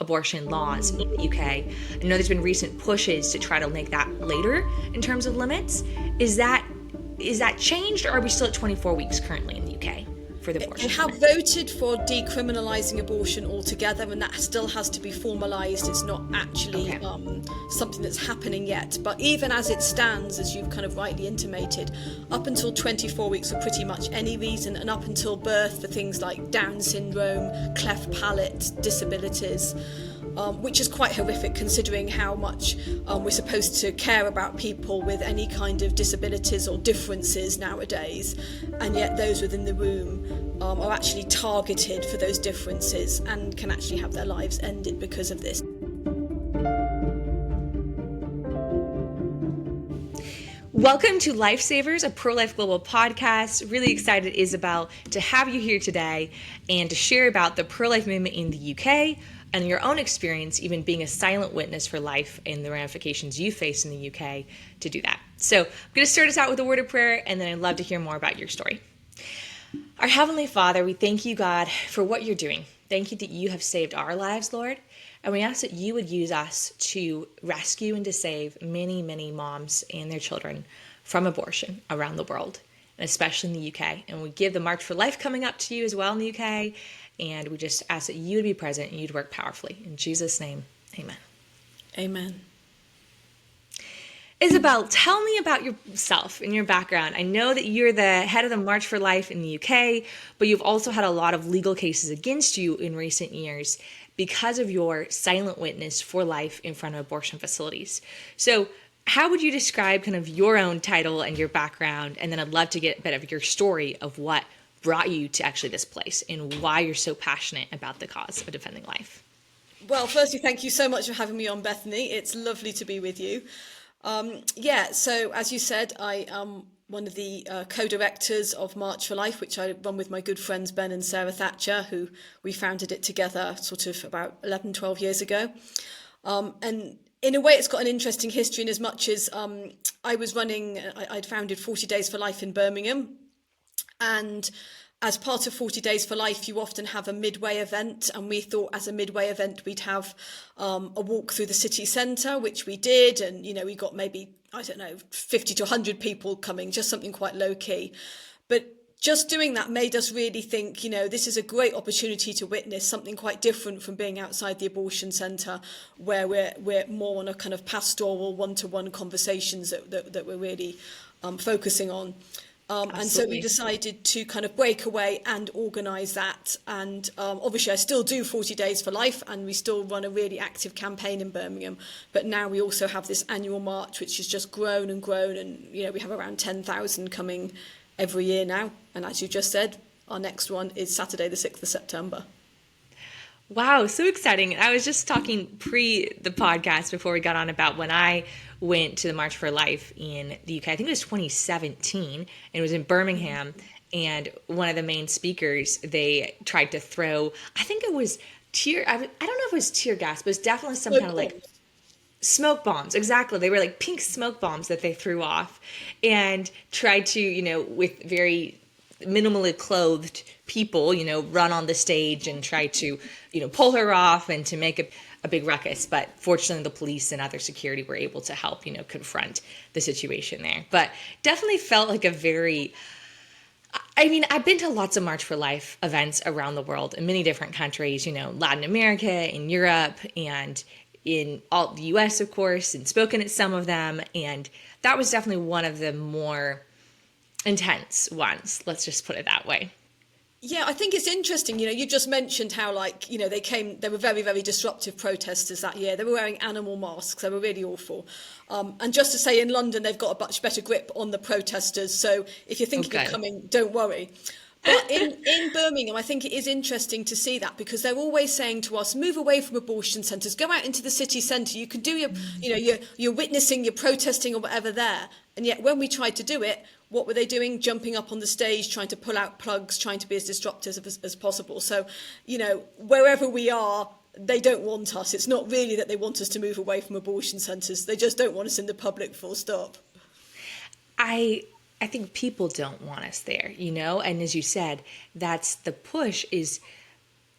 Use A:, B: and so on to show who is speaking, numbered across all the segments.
A: abortion laws in the UK. I know there's been recent pushes to try to make that later in terms of limits. Is that changed, or are we still at 24 weeks currently in the UK for the abortion?
B: They have voted for decriminalising abortion altogether, and that still has to be formalised. It's not actually something that's happening yet. But even as it stands, as you've kind of rightly intimated, up until 24 weeks for pretty much any reason, and up until birth for things like Down syndrome, cleft palate, disabilities, which is quite horrific considering how much we're supposed to care about people with any kind of disabilities or differences nowadays, and yet those within the womb are actually targeted for those differences and can actually have their lives ended because of this.
A: Welcome to Lifesavers, a pro-life global podcast. Really excited, Isabel, to have you here today and to share about the pro-life movement in the UK and your own experience even being a silent witness for life and the ramifications you face in the UK to do that. So I'm going to start us out with a word of prayer, and then I'd love to hear more about your story. Our Heavenly Father, we thank you, God, for what you're doing. Thank you that you have saved our lives, Lord. And we ask that you would use us to rescue and to save many, many moms and their children from abortion around the world, and especially in the UK. And we give the March for Life coming up to you as well in the UK. And we just ask that you would be present and you'd work powerfully. In Jesus' name, amen.
B: Amen.
A: Isabel, tell me about yourself and your background. I know that you're the head of the March for Life in the UK, but you've also had a lot of legal cases against you in recent years because of your silent witness for life in front of abortion facilities. So how would you describe kind of your own title and your background? And then I'd love to get a bit of your story of what brought you to actually this place and why you're so passionate about the cause of defending life.
B: Well, firstly, thank you so much for having me on, Bethany. It's lovely to be with you. So as you said, I am one of the co-directors of March for Life, which I run with my good friends Ben and Sarah Thatcher, who we founded it together sort of about 11, 12 years ago. And in a way, it's got an interesting history in as much as I'd founded 40 Days for Life in Birmingham. And as part of 40 Days for Life, you often have a midway event. And we thought as a midway event, we'd have a walk through the city centre, which we did. And, we got maybe, 50 to 100 people coming, just something quite low key. But just doing that made us really think, this is a great opportunity to witness something quite different from being outside the abortion centre, where we're more on a kind of pastoral one-to-one conversations that we're really focusing on. And so we decided to kind of break away and organise that. And obviously I still do 40 Days for Life, and we still run a really active campaign in Birmingham. But now we also have this annual march, which has just grown and grown. And, we have around 10,000 coming every year now. And as you just said, our next one is Saturday, the 6th of September.
A: Wow, so exciting. I was just talking pre the podcast before we got on about when I went to the March for Life in the UK. I think it was 2017, and it was in Birmingham. And one of the main speakers, they tried to throw, I think it was I don't know if it was tear gas, but it was definitely some kind of like smoke bombs. Exactly. They were like pink smoke bombs that they threw off and tried to, with very minimally clothed people, run on the stage and try to, pull her off and to make a big ruckus. But fortunately, the police and other security were able to help, confront the situation there. But definitely felt like I've been to lots of March for Life events around the world in many different countries, Latin America, in Europe, and in all the US, of course, and spoken at some of them. And that was definitely one of the more intense ones. Let's just put it that way.
B: Yeah, I think it's interesting. You just mentioned how, they were very, very disruptive protesters that year. They were wearing animal masks. They were really awful. And just to say, in London, they've got a much better grip on the protesters. So if you're thinking of coming, don't worry. But in Birmingham, I think it is interesting to see that, because they're always saying to us, move away from abortion centres, go out into the city centre. You can do your witnessing, your protesting or whatever there. And yet when we tried to do it, what were they doing? Jumping up on the stage, trying to pull out plugs, trying to be as disruptive as possible. So, wherever we are, they don't want us. It's not really that they want us to move away from abortion centres. They just don't want us in the public, full stop.
A: I think people don't want us there, and as you said, that's the push is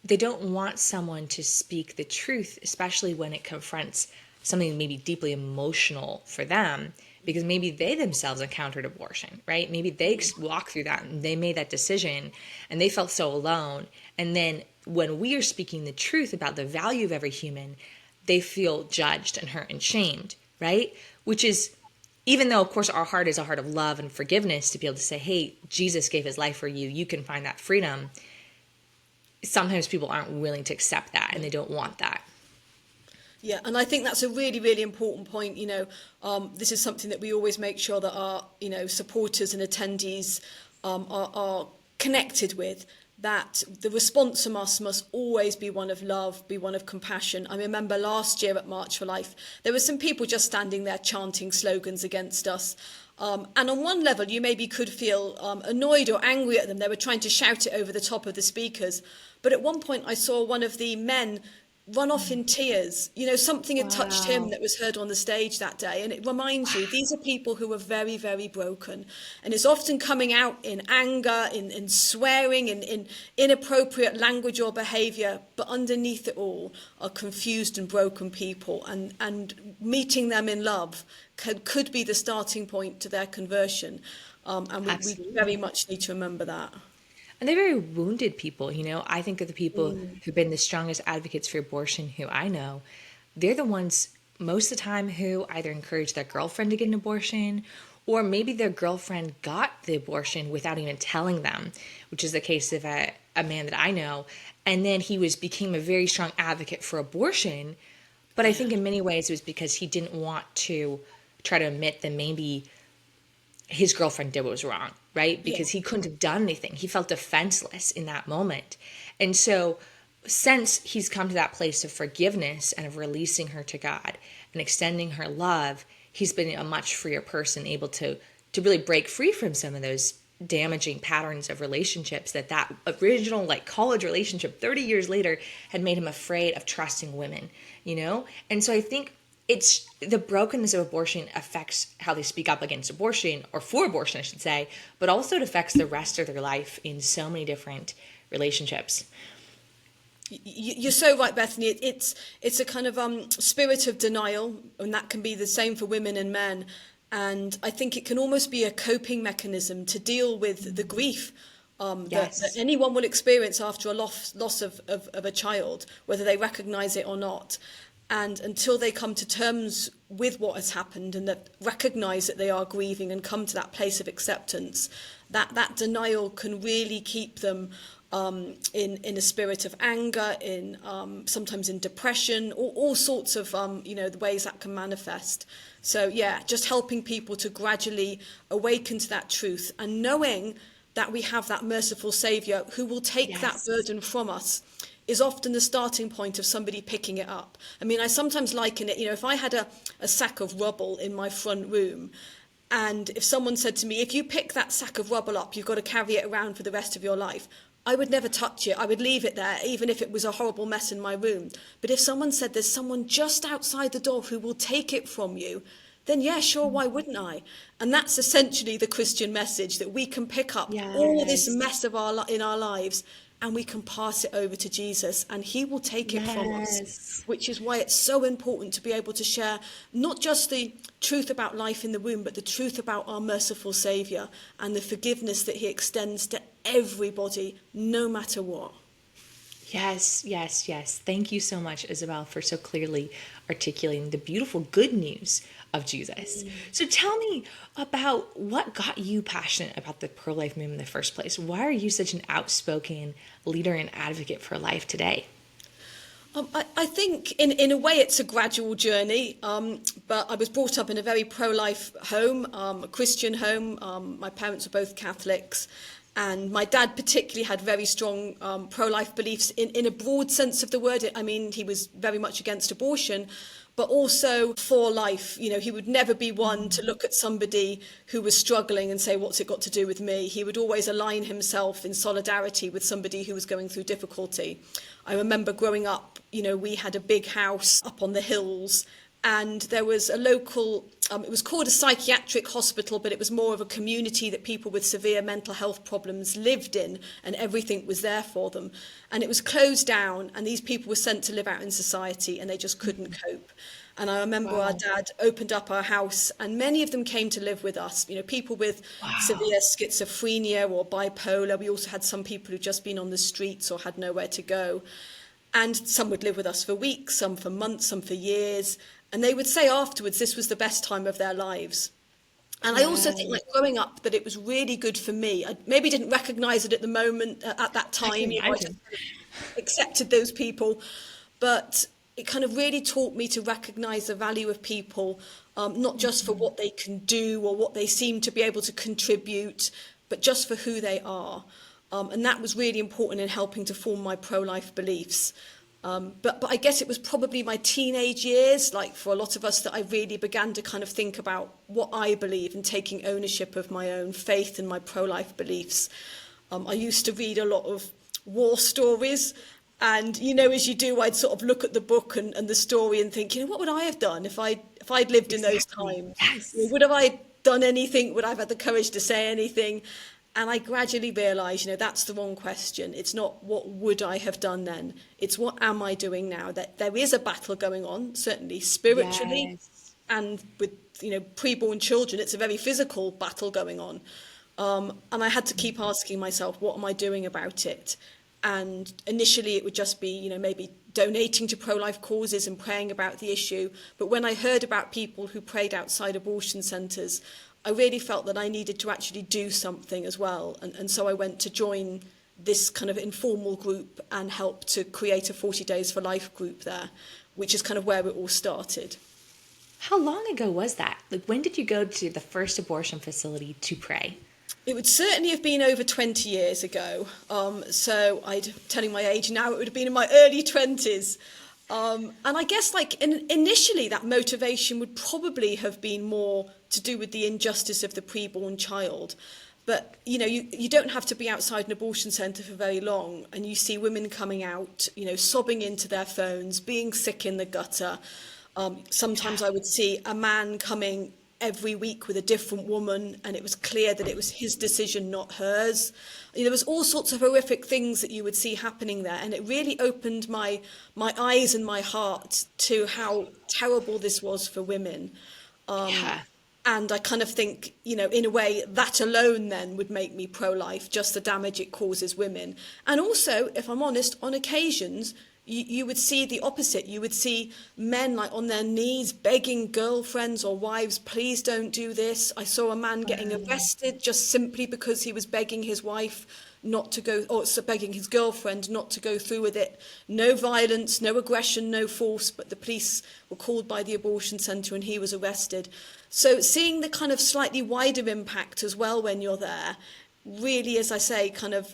A: they don't want someone to speak the truth, especially when it confronts something maybe deeply emotional for them, because maybe they themselves encountered abortion, right? Maybe they walked through that and they made that decision and they felt so alone. And then when we are speaking the truth about the value of every human, they feel judged and hurt and shamed, right? Which is, even though, of course, our heart is a heart of love and forgiveness to be able to say, hey, Jesus gave his life for you, you can find that freedom. Sometimes people aren't willing to accept that and they don't want that.
B: Yeah, and I think that's a really, really important point. This is something that we always make sure that our, supporters and attendees are connected with. That the response from us must always be one of love, be one of compassion. I remember last year at March for Life, there were some people just standing there chanting slogans against us. And on one level, you maybe could feel annoyed or angry at them. They were trying to shout it over the top of the speakers. But at one point, I saw one of the men run off in tears. Something had touched him
A: Wow.
B: that was heard on the stage that day. And it reminds you, these are people who are very, very broken. And it's often coming out in anger, in swearing, in inappropriate language or behaviour. But underneath it all are confused and broken people. And meeting them in love could be the starting point to their conversion. And we very
A: Absolutely.
B: much need to remember that.
A: And they're very wounded people, I think of the people who've been the strongest advocates for abortion who I know. They're the ones most of the time who either encourage their girlfriend to get an abortion, or maybe their girlfriend got the abortion without even telling them, which is the case of a man that I know. And then became a very strong advocate for abortion. But I
B: Yeah.
A: think in many ways it was because he didn't want to try to admit that maybe his girlfriend did what was wrong, right?
B: Yeah.
A: Because he couldn't have done anything. He felt defenseless in that moment. And so, since he's come to that place of forgiveness and of releasing her to God and extending her love, he's been a much freer person, able to really break free from some of those damaging patterns of relationships that original like college relationship 30 years later had made him afraid of trusting women. And so I think it's the brokenness of abortion affects how they speak up against abortion, or for abortion, I should say, but also it affects the rest of their life in so many different relationships.
B: You're so right, Bethany. It's a kind of spirit of denial, and that can be the same for women and men. And I think it can almost be a coping mechanism to deal with the grief that
A: Yes.
B: anyone will experience after a loss of a child, whether they recognise it or not. And until they come to terms with what has happened and that recognise that they are grieving and come to that place of acceptance, that denial can really keep them in a spirit of anger, in sometimes in depression, all sorts of the ways that can manifest. So yeah, just helping people to gradually awaken to that truth and knowing that we have that merciful Saviour who will take that
A: Yes.
B: burden from us is often the starting point of somebody picking it up. I mean, I sometimes liken it, if I had a sack of rubble in my front room, and if someone said to me, if you pick that sack of rubble up, you've got to carry it around for the rest of your life, I would never touch it. I would leave it there, even if it was a horrible mess in my room. But if someone said there's someone just outside the door who will take it from you, then yeah, sure, why wouldn't I? And that's essentially the Christian message, that we can pick up all this
A: Yes.
B: mess in our lives and we can pass it over to Jesus and he will take it from us,
A: Yes.
B: which is why it's so important to be able to share not just the truth about life in the womb, but the truth about our merciful Saviour and the forgiveness that he extends to everybody, no matter what.
A: Yes, yes, yes. Thank you so much, Isabel, for so clearly articulating the beautiful good news of Jesus. So tell me about what got you passionate about the pro-life movement in the first place. Why are you such an outspoken leader and advocate for life today?
B: I think in a way it's a gradual journey, but I was brought up in a very pro-life home, a Christian home. My parents were both Catholics, and my dad particularly had very strong pro-life beliefs in a broad sense of the word. I mean, he was very much against abortion, but also for life. He would never be one to look at somebody who was struggling and say, what's it got to do with me? He would always align himself in solidarity with somebody who was going through difficulty. I remember growing up, we had a big house up on the hills, and there was a local, it was called a psychiatric hospital, but it was more of a community that people with severe mental health problems lived in, and everything was there for them. And it was closed down, and these people were sent to live out in society, and they just couldn't cope. And I remember our
A: Wow.
B: dad opened up our house, and many of them came to live with us. You know, people with
A: Wow.
B: severe schizophrenia or bipolar. We also had some people who'd just been on the streets or had nowhere to go. And some would live with us for weeks, some for months, some for years. And they would say afterwards this was the best time of their lives. And I also think,
A: Wow.
B: like growing up, that it was really good for me. I maybe didn't recognize it at the moment, at that
A: I
B: time.
A: can
B: You know, I just
A: imagine.
B: accepted those people, but it kind of really taught me to recognize the value of people, not just for what they can do or what they seem to be able to contribute, but just for who they are. And that was really important in helping to form my pro-life beliefs. But I guess it was probably my teenage years, like for a lot of us, that I really began to kind of think about what I believe and taking ownership of my own faith and my pro-life beliefs. I used to read a lot of war stories. And, you know, as you do, I'd sort of look at the book and the story and think, you know, what would I have done if I'd lived in those
A: Exactly.
B: times? You know,
A: Yes.
B: would have I done anything? Would I have had the courage to say anything? And I gradually realised, you know, that's the wrong question. It's not what would I have done then. It's what am I doing now? That there is a battle going on, certainly spiritually,
A: Yes.
B: and with, you know, preborn children, it's a very physical battle going on. And I had to keep asking myself, what am I doing about it? And initially it would just be, you know, maybe donating to pro-life causes and praying about the issue. But when I heard about people who prayed outside abortion centres, I really felt that I needed to actually do something as well. And so I went to join this kind of informal group and help to create a 40 Days for Life group there, which is kind of where it all started.
A: How long ago was that? Like, when did you go to the first abortion facility to pray?
B: It would certainly have been over 20 years ago. So I'm telling my age now, it would have been in my early 20s. And I guess like initially that motivation would probably have been more to do with the injustice of the preborn child. But, you know, you don't have to be outside an abortion centre for very long. And you see women coming out, you know, sobbing into their phones, being sick in the gutter. Sometimes I would see a man coming every week with a different woman, and it was clear that it was his decision, not hers. You know, there was all sorts of horrific things that you would see happening there, and it really opened my eyes and my heart to how terrible this was for women.
A: Yeah.
B: And I kind of think, you know, in a way, that alone then would make me pro-life, just the damage it causes women. And also, if I'm honest, on occasions, you would see the opposite. You would see men like on their knees begging girlfriends or wives, please don't do this. I saw a man getting arrested just simply because he was begging his wife not to go, or begging his girlfriend not to go through with it. No violence, no aggression, no force, but the police were called by the abortion centre and he was arrested. So seeing the kind of slightly wider impact as well when you're there really, as I say, kind of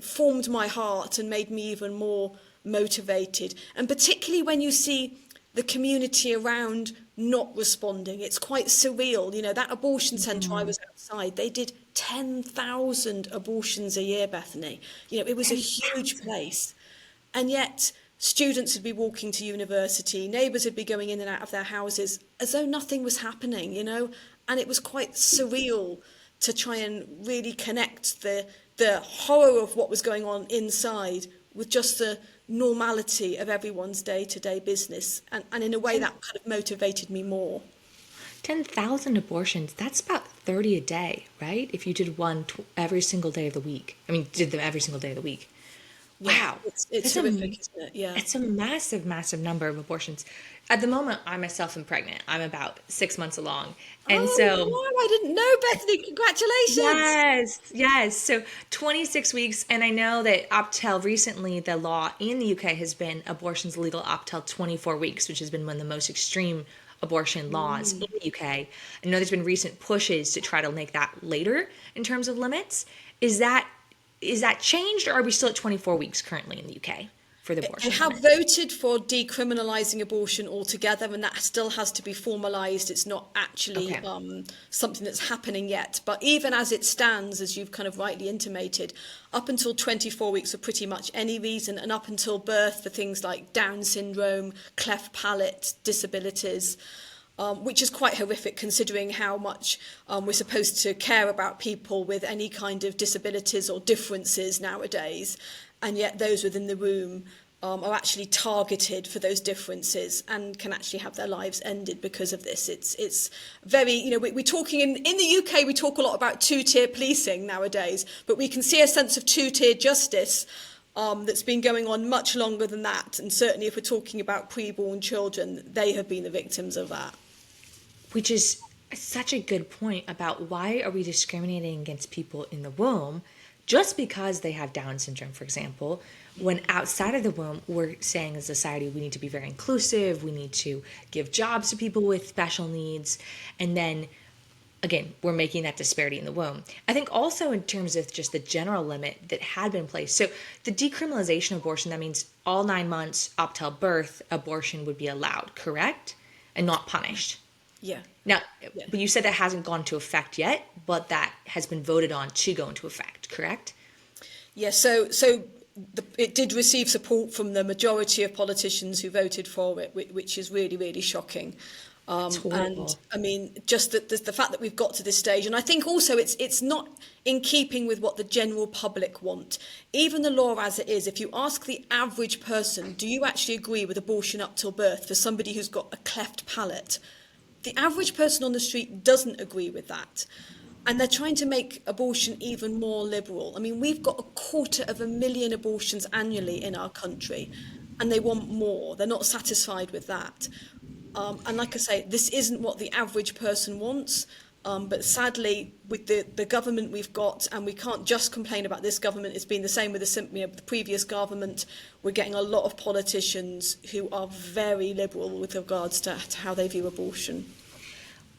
B: formed my heart and made me even more motivated. And particularly when you see the community around not responding, it's quite surreal. You know, that abortion centre I was outside, they did 10,000 abortions a year, Bethany. You know, it was a huge
A: 10,000.
B: place. And yet students would be walking to university, neighbours would be going in and out of their houses as though nothing was happening, you know. And it was quite surreal to try and really connect the horror of what was going on inside with just the normality of everyone's day-to-day business. And in a way that kind of motivated me more.
A: 10,000 abortions, that's about 30 a day, right? If you did one every single day of the week. I mean, did them every single day of the week.
B: Yeah,
A: Wow.
B: it's
A: That's
B: horrific, isn't it? Yeah.
A: it's a massive, massive number of abortions. At the moment, I myself am pregnant. I'm about 6 months along. And
B: Oh,
A: so,
B: wow, I didn't know, Bethany. Congratulations.
A: yes, yes. So 26 weeks. And I know that up till recently, the law in the UK has been abortions legal up till 24 weeks, which has been one of the most extreme abortion laws in the UK. I know there's been recent pushes to try to make that later in terms of limits. Is that changed, or are we still at 24 weeks currently in the UK? for the
B: They
A: abortion
B: have
A: limit.
B: voted for decriminalising abortion altogether, and that still has to be formalised. It's not actually
A: Okay.
B: something that's happening yet. But even as it stands, as you've kind of rightly intimated, up until 24 weeks for pretty much any reason, and up until birth for things like Down syndrome, cleft palate, disabilities, which is quite horrific considering how much we're supposed to care about people with any kind of disabilities or differences nowadays. And yet those within the room are actually targeted for those differences and can actually have their lives ended because of this. It's very, we're talking in the UK, we talk a lot about two-tier policing nowadays, but we can see a sense of two-tier justice that's been going on much longer than that. And certainly if we're talking about preborn children, they have been the victims of that.
A: Which is such a good point about why are we discriminating against people in the womb just because they have Down syndrome, for example, when outside of the womb, we're saying as a society we need to be very inclusive, we need to give jobs to people with special needs, and then again, we're making that disparity in the womb. I think also in terms of just the general limit that had been placed. So the decriminalization of abortion, that means all 9 months up till birth, abortion would be allowed, correct? And not punished.
B: Yeah.
A: Now,
B: Yeah.
A: but you said that hasn't gone into effect yet, but that has been voted on to go into effect, correct?
B: Yeah, it did receive support from the majority of politicians who voted for it, which is really, really shocking.
A: It's horrible.
B: And I mean, just the fact that we've got to this stage, and I think also it's not in keeping with what the general public want. Even the law as it is, if you ask the average person, do you actually agree with abortion up till birth for somebody who's got a cleft palate? The average person on the street doesn't agree with that. And they're trying to make abortion even more liberal. I mean, we've got 250,000 abortions annually in our country, and they want more. They're not satisfied with that. And like I say, this isn't what the average person wants. But sadly, with the government we've got, and we can't just complain about this government, it's been the same with the previous government, we're getting a lot of politicians who are very liberal with regards to how they view abortion.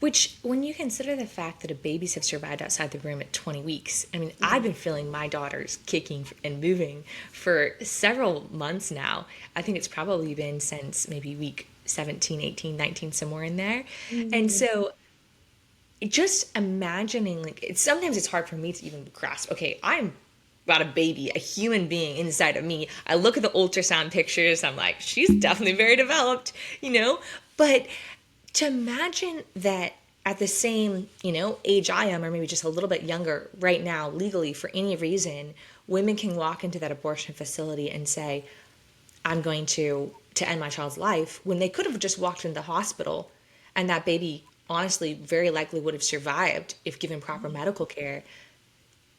A: Which, when you consider the fact that babies have survived outside the womb at 20 weeks, I mean, I've been feeling my daughters kicking and moving for several months now. I think it's probably been since maybe week 17, 18, 19, somewhere in there. And so just imagining, like, sometimes it's hard for me to even grasp, okay, I'm got a baby, a human being inside of me. I look at the ultrasound pictures, I'm like, she's definitely very developed, But to imagine that at the same, age I am, or maybe just a little bit younger right now, legally, for any reason, women can walk into that abortion facility and say, I'm going to end my child's life, when they could have just walked into the hospital and that baby honestly very likely would have survived if given proper medical care,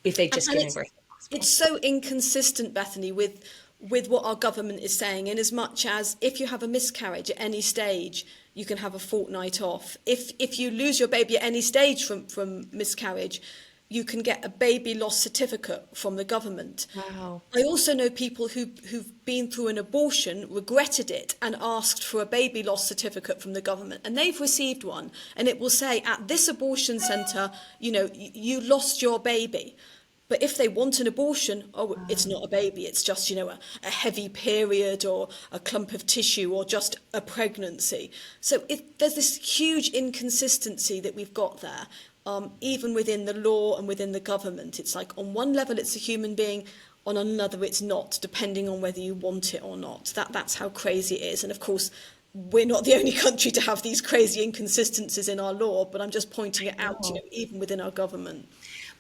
A: if they just
B: And
A: given birth in the hospital.
B: it's so inconsistent, Bethany, with what our government is saying, in as much as if you have a miscarriage at any stage, you can have a fortnight off. If you lose your baby at any stage from miscarriage, you can get a baby loss certificate from the government.
A: Wow.
B: I also know people who've been through an abortion, regretted it, and asked for a baby loss certificate from the government, and they've received one, and it will say, at this abortion centre, you lost your baby. But if they want an abortion, it's not a baby, it's just, a heavy period or a clump of tissue or just a pregnancy. So there's this huge inconsistency that we've got there, even within the law and within the government. It's like on one level it's a human being, on another it's not, depending on whether you want it or not. That's how crazy it is. And of course, we're not the only country to have these crazy inconsistencies in our law, but I'm just pointing it out, even within our government.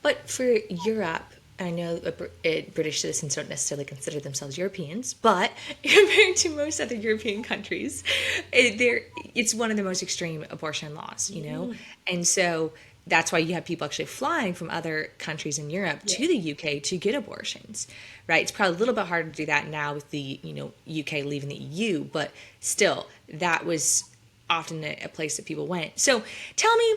A: But for Europe, I know British citizens don't necessarily consider themselves Europeans, but compared to most other European countries, it's one of the most extreme abortion laws, And so that's why you have people actually flying from other countries in Europe to the UK to get abortions, right? It's probably a little bit harder to do that now with the, UK leaving the EU, but still, that was often a place that people went. So tell me,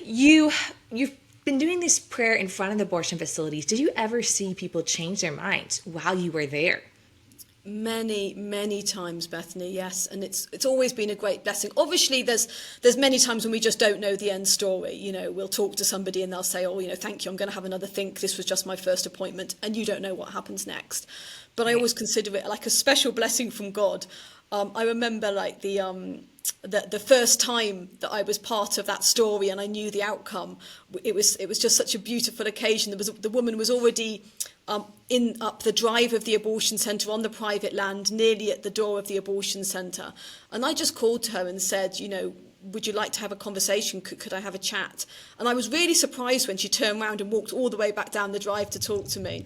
A: you've been doing this prayer in front of the abortion facilities. Did you ever see people change their minds while you were there?
B: Many, many times, Bethany, yes. And it's always been a great blessing. Obviously, there's many times when we just don't know the end story. We'll talk to somebody and they'll say, thank you, I'm going to have another think. This was just my first appointment. And you don't know what happens next. but I
A: Right.
B: always consider it like a special blessing from God. I remember like the first time that I was part of that story and I knew the outcome. It was just such a beautiful occasion. The woman was already in up the drive of the abortion centre on the private land, nearly at the door of the abortion centre, and I just called to her and said, would you like to have a conversation? Could I have a chat? And I was really surprised when she turned around and walked all the way back down the drive to talk to me.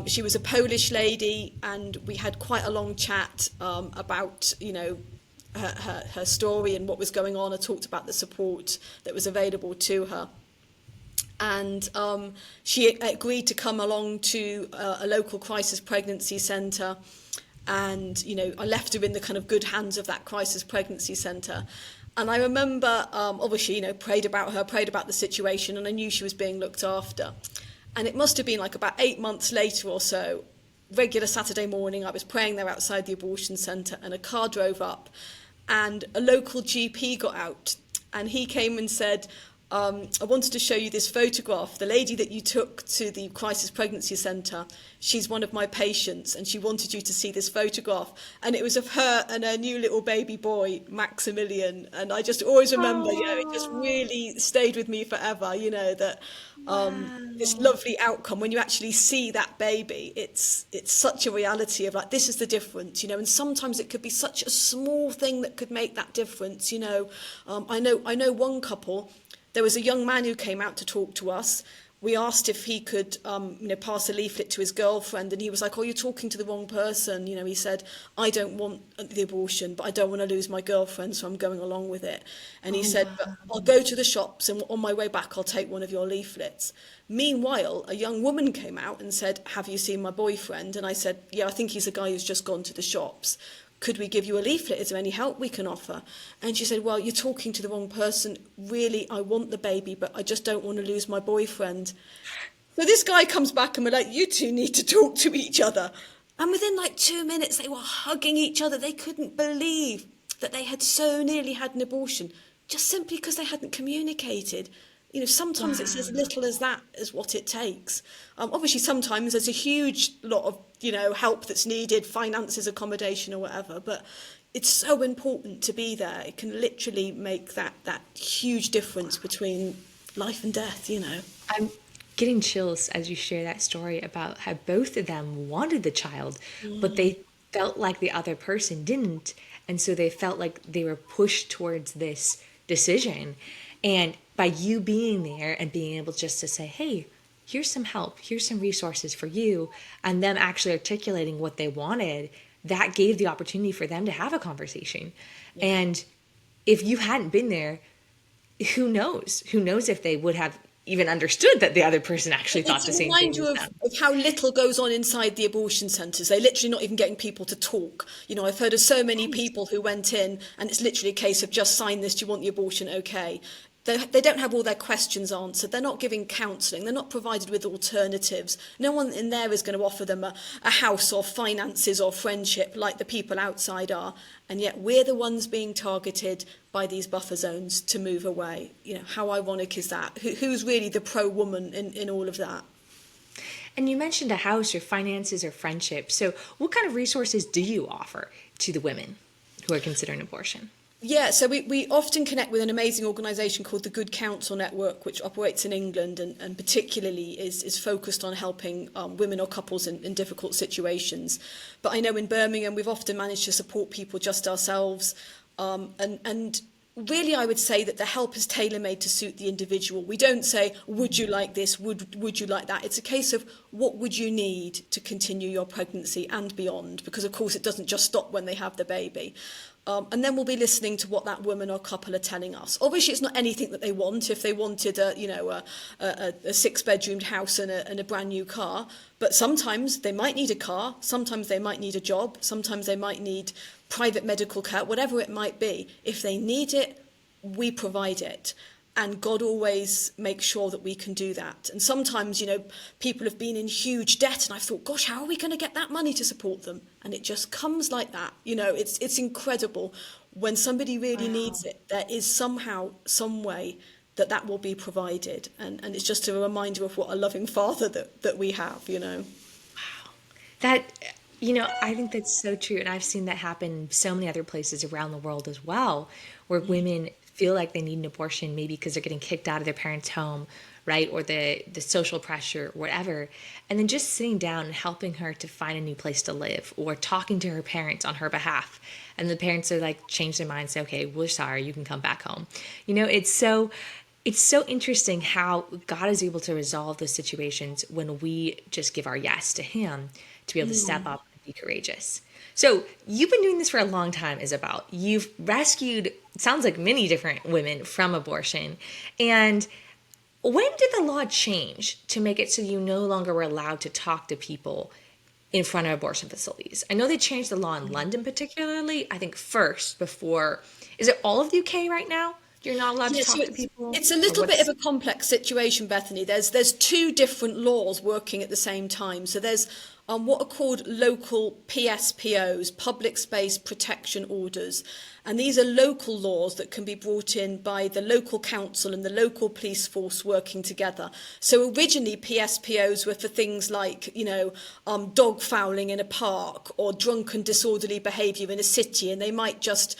B: She was a Polish lady, and we had quite a long chat about, her story and what was going on. I talked about the support that was available to her. And she agreed to come along to a local crisis pregnancy centre. And, I left her in the kind of good hands of that crisis pregnancy centre. And I remember, obviously, prayed about her, prayed about the situation, and I knew she was being looked after. And it must have been like about 8 months later or so, regular Saturday morning, I was praying there outside the abortion centre, and a car drove up, and a local GP got out, and he came and said, I wanted to show you this photograph. The lady that you took to the crisis pregnancy centre, she's one of my patients, and she wanted you to see this photograph. And it was of her and her new little baby boy, Maximilian. And I just always remember, it just
A: Oh,
B: really stayed with me forever, that this
A: wow.
B: lovely outcome, when you actually see that baby, it's such a reality of like, this is the difference, and sometimes it could be such a small thing that could make that difference. I know one couple. There was a young man who came out to talk to us. We asked if he could, pass a leaflet to his girlfriend, and he was like, "Oh, you're talking to the wrong person." He said, "I don't want the abortion, but I don't want to lose my girlfriend, so I'm going along with it." And he
A: Oh,
B: said, "But
A: wow.
B: I'll go to the shops, and on my way back, I'll take one of your leaflets." Meanwhile, a young woman came out and said, "Have you seen my boyfriend?" And I said, "Yeah, I think he's a guy who's just gone to the shops. Could we give you a leaflet? Is there any help we can offer?" And she said, "Well, you're talking to the wrong person. Really, I want the baby, but I just don't want to lose my boyfriend." So this guy comes back and we're like, "You two need to talk to each other." And within like 2 minutes, they were hugging each other. They couldn't believe that they had so nearly had an abortion just simply because they hadn't communicated. Sometimes it's as
A: Wow.
B: little as that as what it takes. Obviously, sometimes there's a huge lot of, help that's needed, finances, accommodation or whatever, but it's so important to be there. It can literally make that huge difference between life and death.
A: I'm getting chills as you share that story about how both of them wanted the child, but they felt like the other person didn't. And so they felt like they were pushed towards this decision. And by you being there and being able just to say, hey, here's some help, here's some resources for you, and them actually articulating what they wanted, that gave the opportunity for them to have a conversation.
B: Yeah.
A: And if you hadn't been there, who knows? Who knows if they would have even understood that the other person actually thought
B: It's
A: the
B: a
A: same thing
B: reminder
A: as
B: of,
A: them.
B: of how little goes on inside the abortion centres. They're literally not even getting people to talk. I've heard of so many people who went in and it's literally a case of just sign this, do you want the abortion? Okay. They don't have all their questions answered. They're not giving counselling. They're not provided with alternatives. No one in there is going to offer them a house or finances or friendship like the people outside are. And yet we're the ones being targeted by these buffer zones to move away. How ironic is that? Who's really the pro-woman in all of that?
A: And you mentioned a house or finances or friendship. So, what kind of resources do you offer to the women who are considering abortion?
B: Yeah, so we often connect with an amazing organisation called the Good Counsel Network, which operates in England and particularly is focused on helping women or couples in difficult situations. But I know in Birmingham we've often managed to support people just ourselves. And really I would say that the help is tailor-made to suit the individual. We don't say, would you like this, would you like that? It's a case of what would you need to continue your pregnancy and beyond, because of course it doesn't just stop when they have the baby. And then we'll be listening to what that woman or couple are telling us. Obviously, it's not anything that they want. If they wanted a six-bedroomed house and a brand new car, but sometimes they might need a car. Sometimes they might need a job. Sometimes they might need private medical care. Whatever it might be, if they need it, we provide it. And God always makes sure that we can do that. And sometimes, people have been in huge debt and I thought, gosh, how are we going to get that money to support them? And it just comes like that. It's incredible. When somebody really
A: Wow.
B: needs it, there is somehow, some way that will be provided. And it's just a reminder of what a loving Father that we have.
A: That, I think that's so true. And I've seen that happen in so many other places around the world as well, where women feel like they need an abortion, maybe because they're getting kicked out of their parents' home, right? Or the social pressure, whatever. And then just sitting down and helping her to find a new place to live, or talking to her parents on her behalf. And the parents are like, change their mind, say, okay, we're sorry, you can come back home. It's so interesting how God is able to resolve those situations when we just give our yes to Him to be able to step up and be courageous. So you've been doing this for a long time, Isabel. You've rescued, it sounds like many different women from abortion. And when did the law change to make it so you no longer were allowed to talk to people in front of abortion facilities? I know they changed the law in London particularly, I think first before, is it all of the UK right now? You're not allowed to
B: Yeah, so
A: talk to people?
B: it's a
A: Or
B: little bit of
A: what's
B: a complex situation, Bethany. There's two different laws working at the same time. So there's what are called local PSPOs, public space protection orders, and these are local laws that can be brought in by the local council and the local police force working together. So originally PSPOs were for things like, dog fouling in a park or drunken disorderly behaviour in a city, and they might just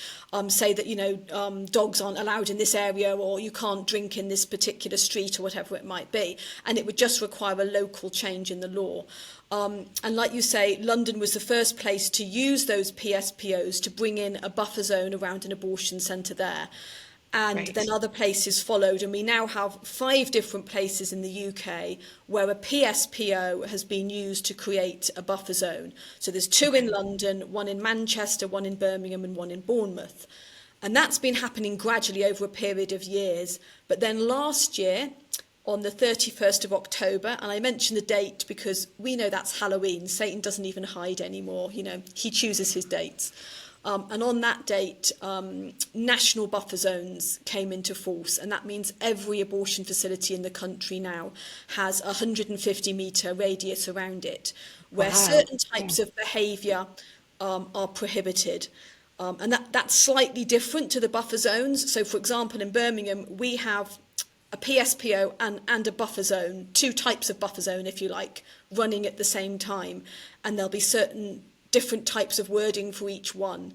B: say that, dogs aren't allowed in this area, or you can't drink in this particular street, or whatever it might be. And it would just require a local change in the law. And like you say, London was the first place to use those PSPOs to bring in a buffer zone around an abortion centre there. And then
A: right?
B: other places followed, and we now have 5 different places in the UK where a PSPO has been used to create a buffer zone. So there's 2 in
A: Okay.
B: London, 1 in Manchester, 1 in Birmingham, and 1 in Bournemouth. And that's been happening gradually over a period of years. But then last year, on the 31st of October, and I mention the date because we know that's Halloween. Satan doesn't even hide anymore, he chooses his dates. And on that date, national buffer zones came into force, and that means every abortion facility in the country now has a 150-metre radius around it, where
A: Wow.
B: certain types of behaviour are prohibited. And that's slightly different to the buffer zones. So, for example, in Birmingham, we have a PSPO and a buffer zone, 2 types of buffer zone, if you like, running at the same time. And there'll be certain different types of wording for each one.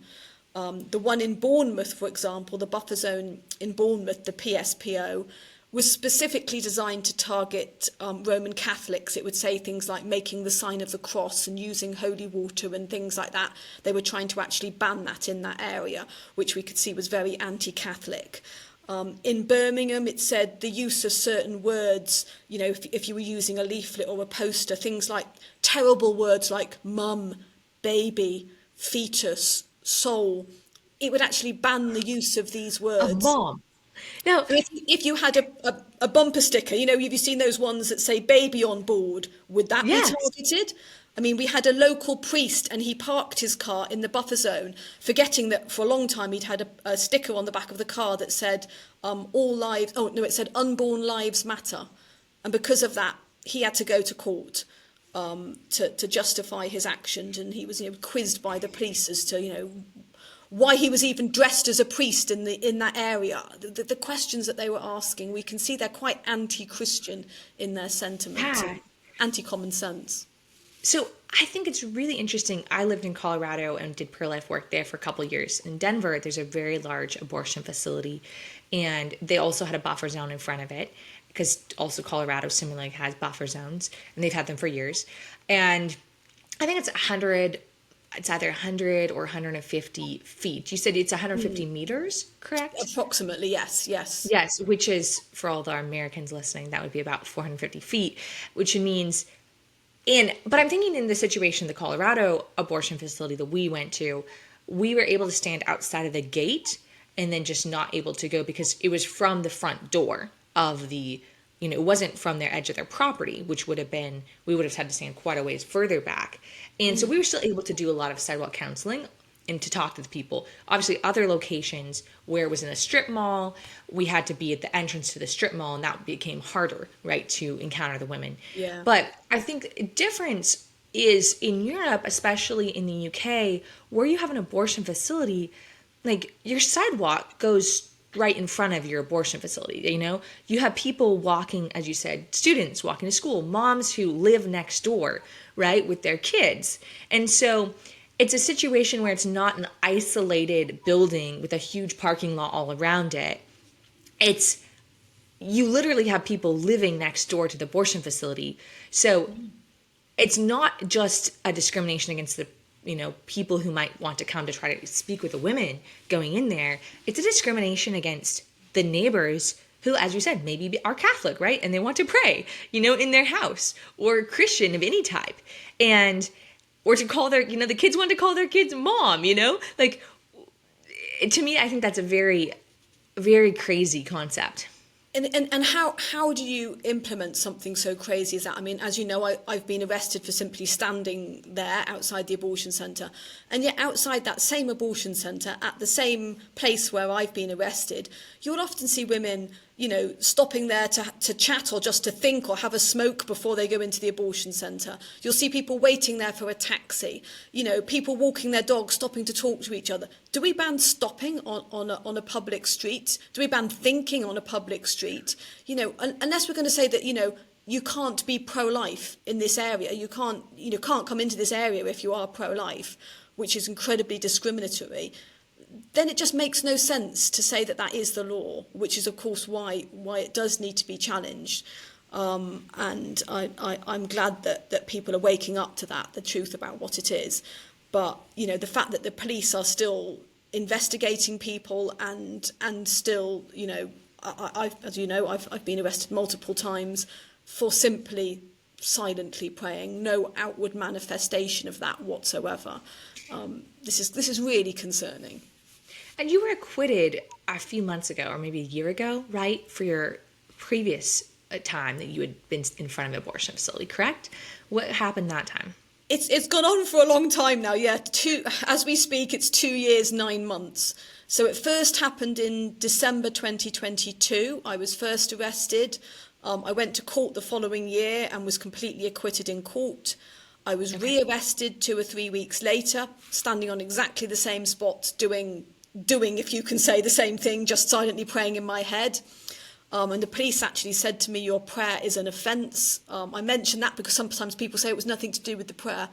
B: The one in Bournemouth, for example, the buffer zone in Bournemouth, the PSPO, was specifically designed to target Roman Catholics. It would say things like making the sign of the cross and using holy water and things like that. They were trying to actually ban that in that area, which we could see was very anti-Catholic. In Birmingham, it said the use of certain words, if you were using a leaflet or a poster, things like terrible words like mum, baby, fetus, soul. It would actually ban the use of these
A: Oh,
B: words.
A: mom. Now,
B: So if you had a bumper sticker, have you seen those ones that say baby on board? Would that be
A: yes.
B: targeted? I mean, we had a local priest and he parked his car in the buffer zone, forgetting that for a long time he'd had a sticker on the back of the car that said, all lives, oh no, it said unborn lives matter. And because of that, he had to go to court to justify his actions. And he was quizzed by the police as to, why he was even dressed as a priest in that area. The questions that they were asking, we can see they're quite anti-Christian in their sentiments
A: Yeah.
B: and anti-common sense.
A: So I think it's really interesting. I lived in Colorado and did pro-life work there for a couple of years. In Denver, there's a very large abortion facility, and they also had a buffer zone in front of it because also Colorado similarly has buffer zones, and they've had them for years. And I think it's either 100 or 150 feet. You said it's 150 meters, correct?
B: Approximately, yes, yes.
A: Yes, which is, for all the Americans listening, that would be about 450 feet, which means but I'm thinking in the situation, the Colorado abortion facility that we went to, we were able to stand outside of the gate and then just not able to go because it was from the front door of it wasn't from their edge of their property, which we would have had to stand quite a ways further back. And so we were still able to do a lot of sidewalk counseling and to talk to the people. Obviously, other locations where it was in a strip mall, we had to be at the entrance to the strip mall, and that became harder, right, to encounter the women.
B: Yeah.
A: But I think the difference is in Europe, especially in the UK, where you have an abortion facility, like your sidewalk goes right in front of your abortion facility. You know, you have people walking, as you said, students walking to school, moms who live next door, right, with their kids. And so it's a situation where it's not an isolated building with a huge parking lot all around it. It's, you literally have people living next door to the abortion facility. So it's not just a discrimination against the, you know, people who might want to come to try to speak with the women going in there. It's a discrimination against the neighbors who, as you said, maybe are Catholic, right? And they want to pray, you know, in their house, or Christian of any type. And, or to call their, you know, the kids want to call their kids mom, you know? Like, to me, I think that's a very, very crazy concept.
B: And how do you implement something so crazy as that? I mean, as you know, I've been arrested for simply standing there outside the abortion centre. And yet outside that same abortion centre, at the same place where I've been arrested, you'll often see women, you know, stopping there to chat or just to think or have a smoke before they go into the abortion centre. You'll see people waiting there for a taxi, you know, people walking their dogs, stopping to talk to each other. Do we ban stopping on a public street? Do we ban thinking on a public street? You know, unless we're going to say that, you know, you can't be pro-life in this area. You can't come into this area if you are pro-life, which is incredibly discriminatory. Then it just makes no sense to say that that is the law, which is, of course, why it does need to be challenged. And I'm glad that people are waking up to that, the truth about what it is. But, you know, the fact that the police are still investigating people and still, you know, as you know, I've been arrested multiple times for simply silently praying, no outward manifestation of that whatsoever. This is really concerning.
A: And you were acquitted a few months ago, or maybe a year ago, right, for your previous time that you had been in front of an abortion facility, correct? What happened that time?
B: It's gone on for a long time now, yeah. As we speak, it's 2 years, 9 months. So it first happened in December 2022. I was first arrested. I went to court the following year and was completely acquitted in court. I was rearrested 2 or 3 weeks later, standing on exactly the same spot, doing, if you can say, the same thing, just silently praying in my head. And the police actually said to me, your prayer is an offence. I mentioned that because sometimes people say it was nothing to do with the prayer.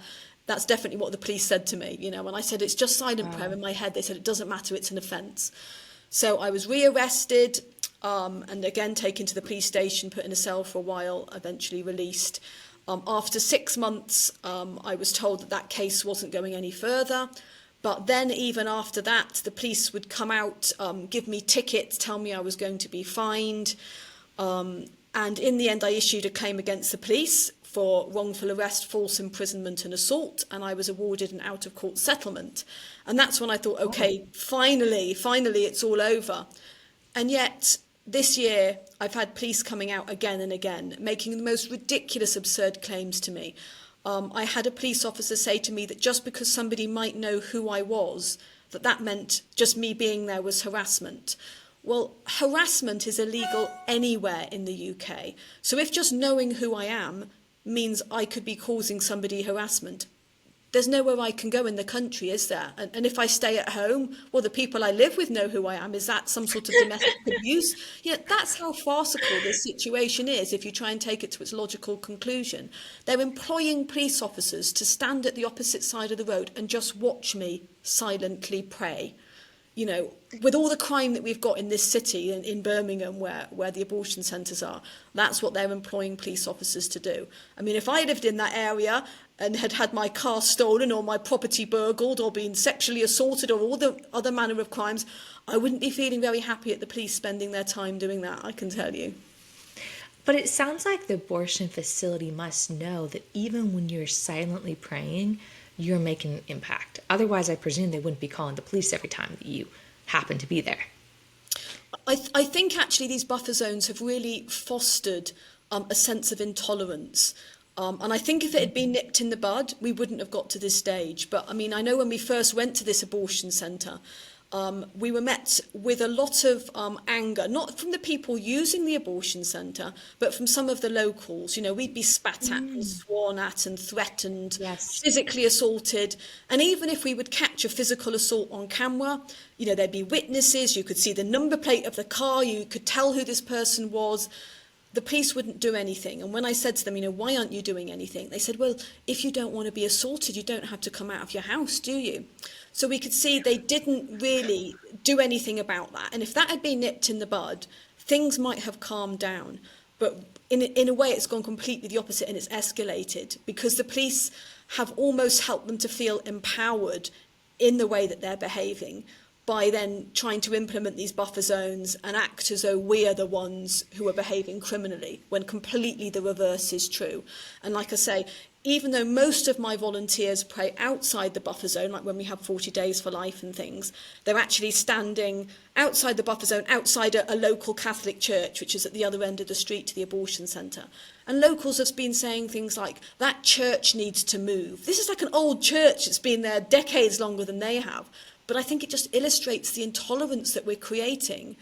B: That's definitely what the police said to me, you know, and I said, it's just silent prayer in my head. They said, it doesn't matter, it's an offence. So I was rearrested and again taken to the police station, put in a cell for a while, eventually released. After 6 months, I was told that case wasn't going any further. But then even after that, the police would come out, give me tickets, tell me I was going to be fined. And in the end, I issued a claim against the police for wrongful arrest, false imprisonment and assault. And I was awarded an out-of-court settlement. And that's when I thought, OK, finally, it's all over. And yet this year, I've had police coming out again and again, making the most ridiculous, absurd claims to me. I had a police officer say to me that just because somebody might know who I was, that meant just me being there was harassment. Well, harassment is illegal anywhere in the UK. So if just knowing who I am means I could be causing somebody harassment, there's nowhere I can go in the country, is there? And if I stay at home, well, the people I live with know who I am. Is that some sort of domestic abuse? Yeah, that's how farcical this situation is if you try and take it to its logical conclusion. They're employing police officers to stand at the opposite side of the road and just watch me silently pray. You know, with all the crime that we've got in this city, in Birmingham, where the abortion centres are, that's what they're employing police officers to do. I mean, if I lived in that area and had my car stolen or my property burgled or been sexually assaulted or all the other manner of crimes, I wouldn't be feeling very happy at the police spending their time doing that, I can tell you.
A: But it sounds like the abortion facility must know that even when you're silently praying, you're making an impact. Otherwise, I presume they wouldn't be calling the police every time that you happen to be there.
B: I think actually these buffer zones have really fostered a sense of intolerance. And I think if it had been nipped in the bud, we wouldn't have got to this stage. But I mean, I know when we first went to this abortion centre, we were met with a lot of anger, not from the people using the abortion centre, but from some of the locals. You know, we'd be spat at and sworn at and threatened,
A: Yes.
B: physically assaulted. And even if we would catch a physical assault on camera, you know, there'd be witnesses, you could see the number plate of the car, you could tell who this person was. The police wouldn't do anything. And when I said to them, you know, why aren't you doing anything? They said, well, if you don't want to be assaulted, you don't have to come out of your house, do you? So we could see they didn't really do anything about that. And if that had been nipped in the bud, things might have calmed down. But in a way, it's gone completely the opposite, and it's escalated because the police have almost helped them to feel empowered in the way that they're behaving, by then trying to implement these buffer zones and act as though we are the ones who are behaving criminally, when completely the reverse is true. And like I say, even though most of my volunteers pray outside the buffer zone, like when we have 40 days for life and things, they're actually standing outside the buffer zone, outside a local Catholic church, which is at the other end of the street to the abortion centre. And locals have been saying things like, that church needs to move. This is like an old church that's been there decades longer than they have. But I think it just illustrates the intolerance that we're creating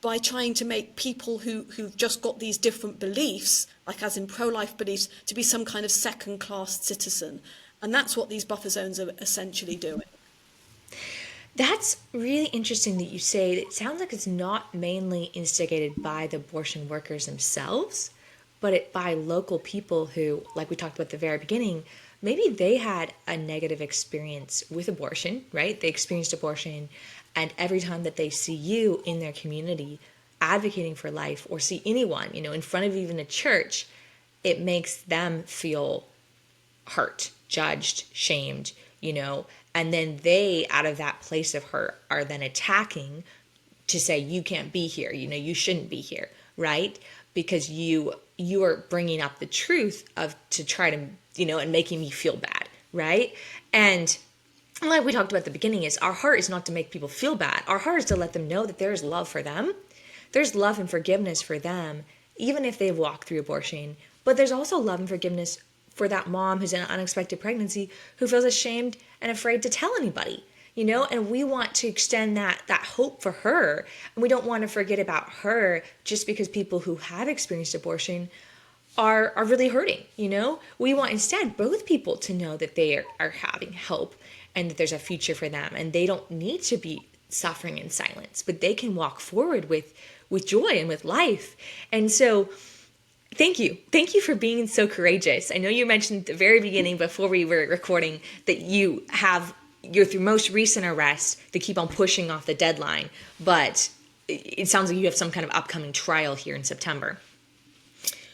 B: by trying to make people who've just got these different beliefs, like as in pro-life beliefs, to be some kind of second-class citizen. And that's what these buffer zones are essentially doing.
A: That's really interesting that you say that it sounds like it's not mainly instigated by the abortion workers themselves, but by local people who, like we talked about at the very beginning, maybe they had a negative experience with abortion, right? They experienced abortion, and every time that they see you in their community advocating for life, or see anyone, you know, in front of even a church, it makes them feel hurt, judged, shamed, you know, and then they, out of that place of hurt, are then attacking to say, you can't be here, you know, you shouldn't be here, right? Because you are bringing up the truth of, to try to, you know, and making me feel bad, right? And like we talked about at the beginning, is our heart is not to make people feel bad. Our heart is to let them know that there is love for them. There's love and forgiveness for them, even if they've walked through abortion. But there's also love and forgiveness for that mom who's in an unexpected pregnancy, who feels ashamed and afraid to tell anybody, you know, and we want to extend that hope for her. And we don't want to forget about her just because people who have experienced abortion are really hurting, you know. We want instead both people to know that they are having hope and that there's a future for them, and they don't need to be suffering in silence, but they can walk forward with joy and with life. And so thank you for being so courageous. I know you mentioned at the very beginning before we were recording that you're through most recent arrest to keep on pushing off the deadline, but it sounds like you have some kind of upcoming trial here in September.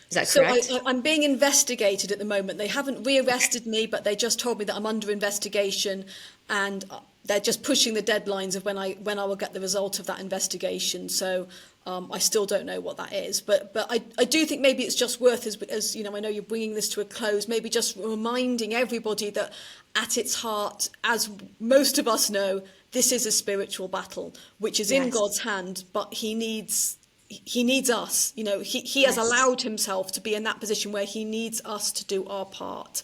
A: Is that correct?
B: So I'm being investigated at the moment. They haven't rearrested me, but they just told me that I'm under investigation, and they're just pushing the deadlines of when I will get the result of that investigation. So I still don't know what that is. But I do think maybe it's just worth, as you know, I know you're bringing this to a close, maybe just reminding everybody that at its heart, as most of us know, this is a spiritual battle, which is in God's hand, but he needs us, you know, he has allowed himself to be in that position where he needs us to do our part.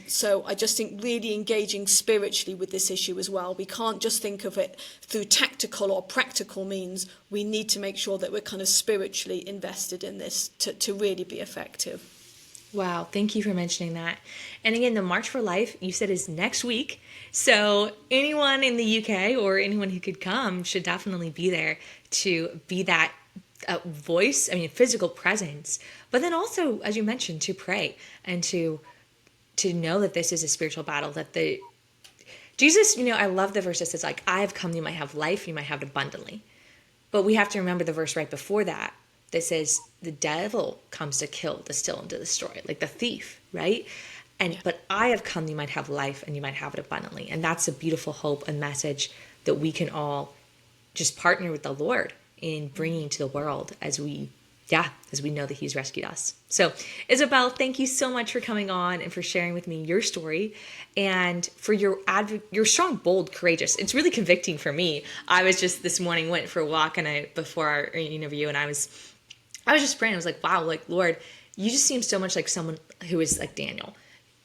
B: So I just think really engaging spiritually with this issue as well. We can't just think of it through tactical or practical means. We need to make sure that we're kind of spiritually invested in this to really be effective.
A: Wow, thank you for mentioning that. And again, the March for Life, you said, is next week. So anyone in the UK or anyone who could come should definitely be there to be that voice, physical presence, but then also, as you mentioned, to pray and to know that this is a spiritual battle, that Jesus, you know, I love the verse that says, like, I have come that you might have life, you might have it abundantly. But we have to remember the verse right before that says the devil comes to kill, to steal, and to destroy, like the thief, right? But I have come that you might have life and you might have it abundantly. And that's a beautiful hope and message that we can all just partner with the Lord in bringing to the world as we know that he's rescued us. So Isabel, thank you so much for coming on and for sharing with me your story and for your strong, bold, courageous. It's really convicting for me. I was just this morning went for a walk before our interview, and I was just praying. I was like, wow, like, Lord, you just seem so much like someone who is like Daniel.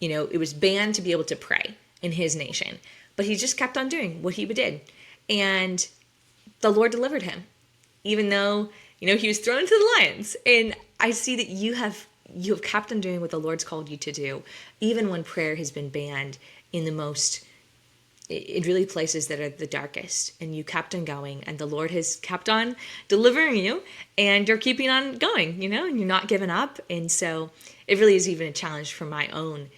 A: You know, it was banned to be able to pray in his nation, but he just kept on doing what he did. And the Lord delivered him, even though, he was thrown into the lions. And I see that you have kept on doing what the Lord's called you to do, even when prayer has been banned in the most, in really places that are the darkest. And you kept on going, and the Lord has kept on delivering you, and you're keeping on going, and you're not giving up. And so it really is even a challenge for my own,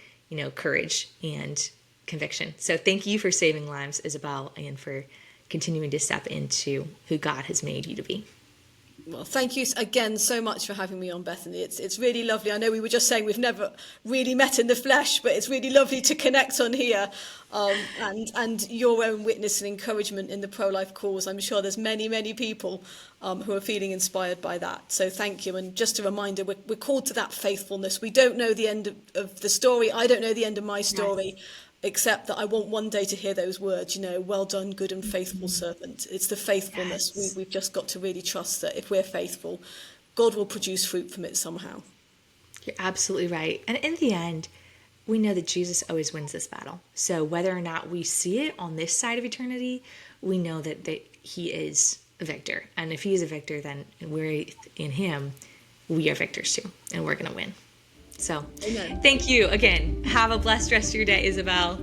A: courage and conviction. So thank you for saving lives, Isabel, and for continuing to step into who God has made you to be.
B: Well, thank you again so much for having me on, Bethany. It's really lovely. I know we were just saying we've never really met in the flesh, but it's really lovely to connect on here, and your own witness and encouragement in the pro-life cause. I'm sure there's many people who are feeling inspired by that. So thank you. And just a reminder, we're called to that faithfulness. We don't know the end of the story. I don't know the end of my story. Yes. Except that I want one day to hear those words, well done, good and faithful servant. It's the faithfulness. Yes. We've just got to really trust that if we're faithful, God will produce fruit from it somehow.
A: You're absolutely right. And in the end, we know that Jesus always wins this battle. So whether or not we see it on this side of eternity, we know that he is a victor. And if he is a victor, then we're in him, we are victors too, and we're going to win. So, Amen. Thank you again. Have a blessed rest of your day, Isabel.